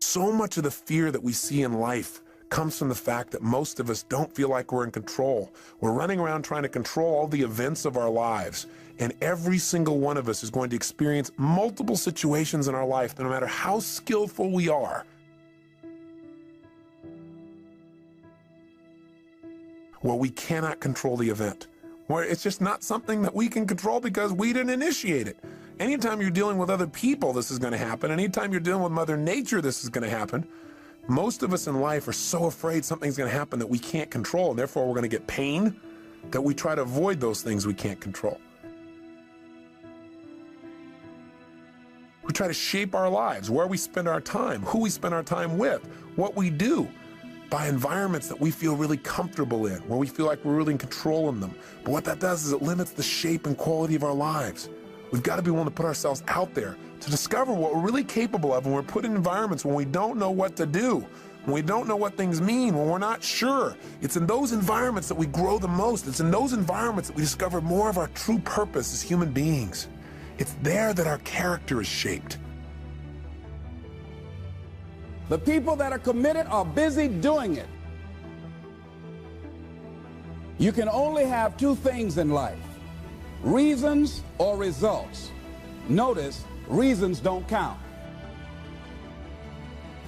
So much of the fear that we see in life comes from the fact that most of us don't feel like we're in control. We're running around trying to control all the events of our lives. And every single one of us is going to experience multiple situations in our life, no matter how skillful we are, where we cannot control the event, where it's just not something that we can control because we didn't initiate it. Anytime you're dealing with other people, this is going to happen. Anytime you're dealing with Mother Nature, this is going to happen. Most of us in life are so afraid something's going to happen that we can't control, and therefore we're going to get pain, that we try to avoid those things we can't control. We try to shape our lives, where we spend our time, who we spend our time with, what we do, by environments that we feel really comfortable in, where we feel like we're really in control in them. But what that does is it limits the shape and quality of our lives. We've got to be willing to put ourselves out there to discover what we're really capable of when we're put in environments when we don't know what to do, when we don't know what things mean, when we're not sure. It's in those environments that we grow the most. It's in those environments that we discover more of our true purpose as human beings. It's there that our character is shaped. The people that are committed are busy doing it. You can only have two things in life: reasons or results. Notice, reasons don't count.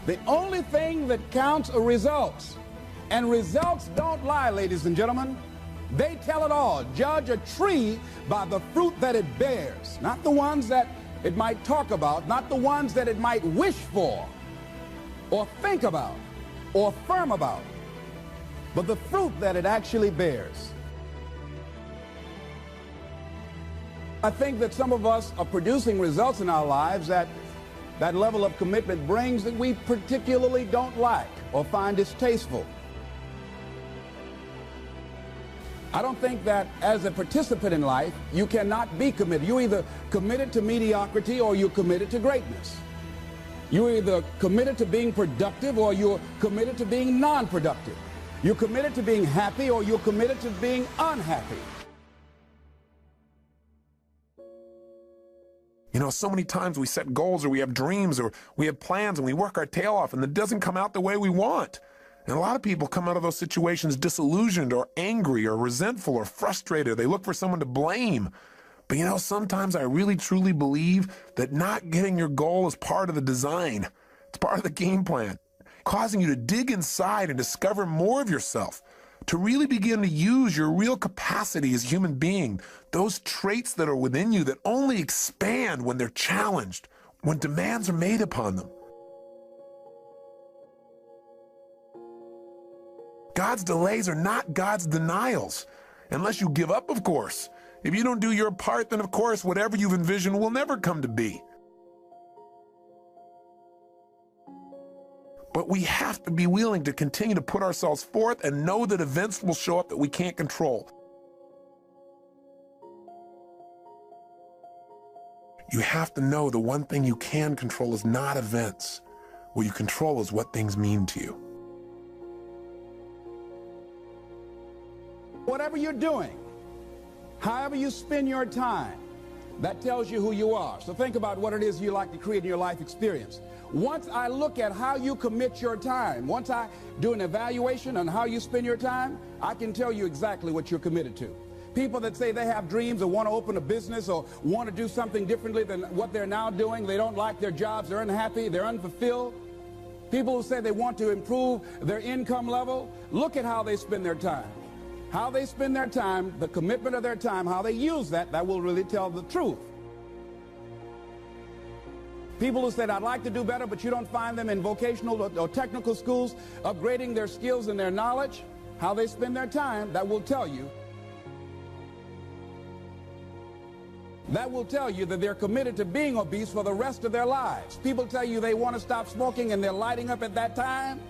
The only thing that counts are results. And results don't lie, ladies and gentlemen. They tell it all. Judge a tree by the fruit that it bears, not the ones that it might talk about, not the ones that it might wish for, or think about, or affirm about, but the fruit that it actually bears. I think that some of us are producing results in our lives that level of commitment brings that we particularly don't like or find distasteful. I don't think that as a participant in life, you cannot be committed. You're either committed to mediocrity or you're committed to greatness. You're either committed to being productive or you're committed to being non-productive. You're committed to being happy or you're committed to being unhappy. You know, so many times we set goals or we have dreams or we have plans and we work our tail off and it doesn't come out the way we want. And a lot of people come out of those situations disillusioned or angry or resentful or frustrated. They look for someone to blame. But you know, sometimes I really truly believe that not getting your goal is part of the design. It's part of the game plan, causing you to dig inside and discover more of yourself, to really begin to use your real capacity as a human being, those traits that are within you that only expand when they're challenged, when demands are made upon them. God's delays are not God's denials, unless you give up, of course. If you don't do your part, then of course, whatever you've envisioned will never come to be. But we have to be willing to continue to put ourselves forth and know that events will show up that we can't control. You have to know the one thing you can control is not events. What you control is what things mean to you. Whatever you're doing, however you spend your time, that tells you who you are. So think about what it is you like to create in your life experience. Once I look at how you commit your time, once I do an evaluation on how you spend your time, I can tell you exactly what you're committed to. People that say they have dreams or want to open a business or want to do something differently than what they're now doing, they don't like their jobs, they're unhappy, they're unfulfilled. People who say they want to improve their income level, look at how they spend their time. How they spend their time, the commitment of their time, how they use that will really tell the truth. People who said, I'd like to do better, but you don't find them in vocational or technical schools upgrading their skills and their knowledge, how they spend their time, that will tell you. That will tell you that they're committed to being obese for the rest of their lives. People tell you they want to stop smoking and they're lighting up at that time.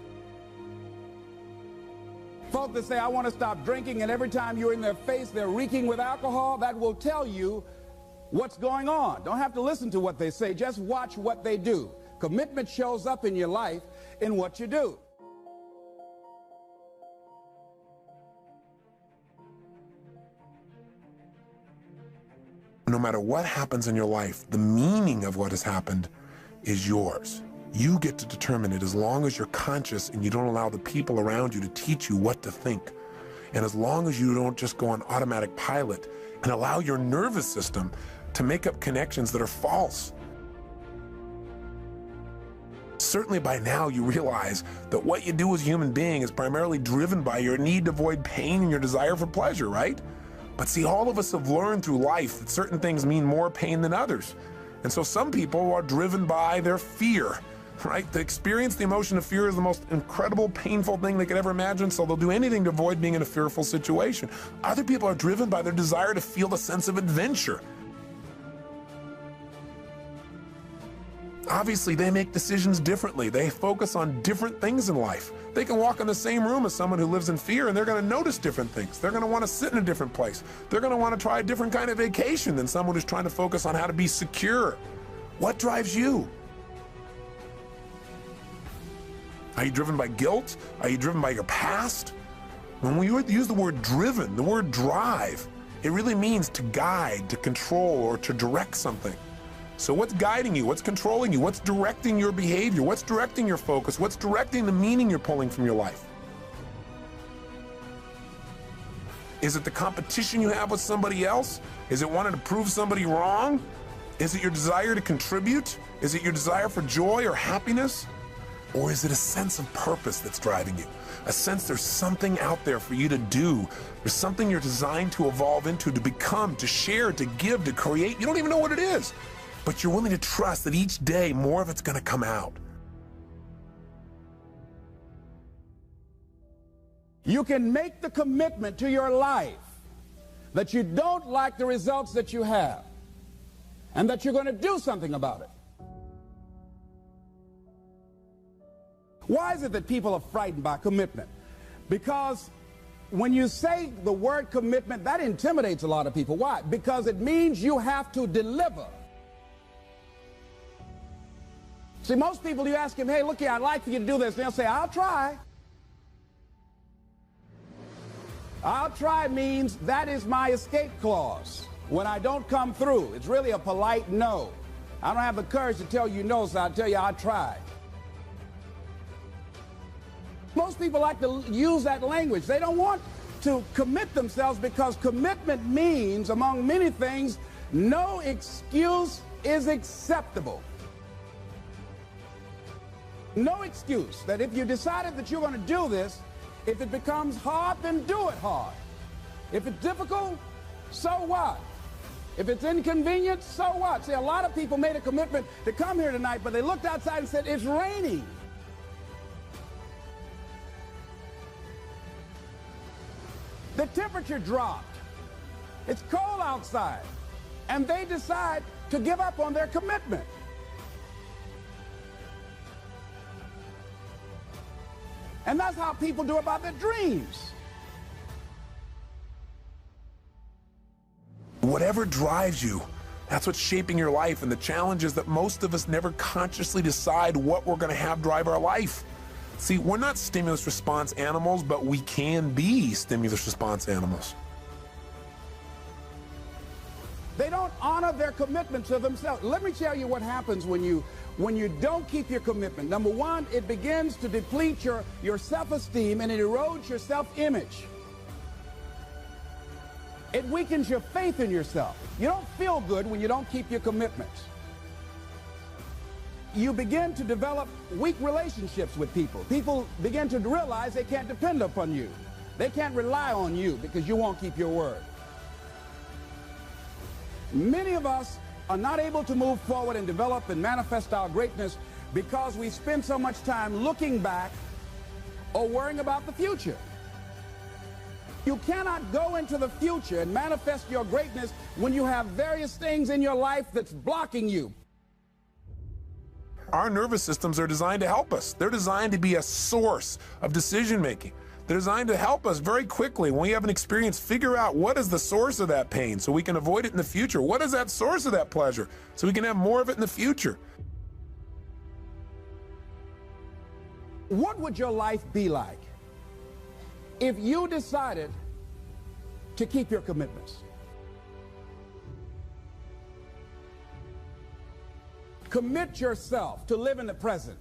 Folk that say, I want to stop drinking, and every time you're in their face, they're reeking with alcohol, that will tell you what's going on. Don't have to listen to what they say, just watch what they do. Commitment shows up in your life in what you do. No matter what happens in your life, the meaning of what has happened is yours. You get to determine it as long as you're conscious and you don't allow the people around you to teach you what to think. And as long as you don't just go on automatic pilot and allow your nervous system to make up connections that are false. Certainly by now you realize that what you do as a human being is primarily driven by your need to avoid pain and your desire for pleasure, right? But see, all of us have learned through life that certain things mean more pain than others. And so some people are driven by their fear, right? To experience the emotion of fear is the most incredible, painful thing they could ever imagine, so they'll do anything to avoid being in a fearful situation. Other people are driven by their desire to feel the sense of adventure. Obviously, they make decisions differently. They focus on different things in life. They can walk in the same room as someone who lives in fear and they're going to notice different things. They're going to want to sit in a different place. They're going to want to try a different kind of vacation than someone who's trying to focus on how to be secure. What drives you? Are you driven by guilt? Are you driven by your past? When we use the word driven, the word drive, it really means to guide, to control, or to direct something. So what's guiding you? What's controlling you? What's directing your behavior? What's directing your focus? What's directing the meaning you're pulling from your life? Is it the competition you have with somebody else? Is it wanting to prove somebody wrong? Is it your desire to contribute? Is it your desire for joy or happiness? Or is it a sense of purpose that's driving you? A sense there's something out there for you to do. There's something you're designed to evolve into, to become, to share, to give, to create. You don't even know what it is. But you're willing to trust that each day more of it's going to come out. You can make the commitment to your life that you don't like the results that you have and that you're going to do something about it. Why is it that people are frightened by commitment? Because when you say the word commitment, that intimidates a lot of people. Why? Because it means you have to deliver. See, most people, you ask them, hey, look here, I'd like for you to do this. They'll say, I'll try. I'll try means that is my escape clause. When I don't come through, it's really a polite no. I don't have the courage to tell you no, so I'll tell you I'll try. Most people like to use that language. They don't want to commit themselves because commitment means, among many things, no excuse is acceptable. No excuse that if you decided that you're going to do this, if it becomes hard, then do it hard. If it's difficult, so what? If it's inconvenient, so what? See, a lot of people made a commitment to come here tonight, but they looked outside and said, it's raining. The temperature dropped. It's cold outside. And they decide to give up on their commitment. And that's how people do about their dreams. Whatever drives you, that's what's shaping your life. And the challenge is that most of us never consciously decide what we're going to have drive our life. See, we're not stimulus response animals, but we can be stimulus response animals. They don't honor their commitment to themselves. Let me tell you what happens when you don't keep your commitment. Number one, it begins to deplete your self-esteem and it erodes your self-image. It weakens your faith in yourself. You don't feel good when you don't keep your commitments. You begin to develop weak relationships with people. People begin to realize they can't depend upon you. They can't rely on you because you won't keep your word. Many of us are not able to move forward and develop and manifest our greatness because we spend so much time looking back or worrying about the future. You cannot go into the future and manifest your greatness when you have various things in your life that's blocking you. Our nervous systems are designed to help us. They're designed to be a source of decision making. They're designed to help us very quickly when we have an experience, figure out what is the source of that pain so we can avoid it in the future. What is that source of that pleasure so we can have more of it in the future? What would your life be like if you decided to keep your commitments? Commit yourself to live in the present.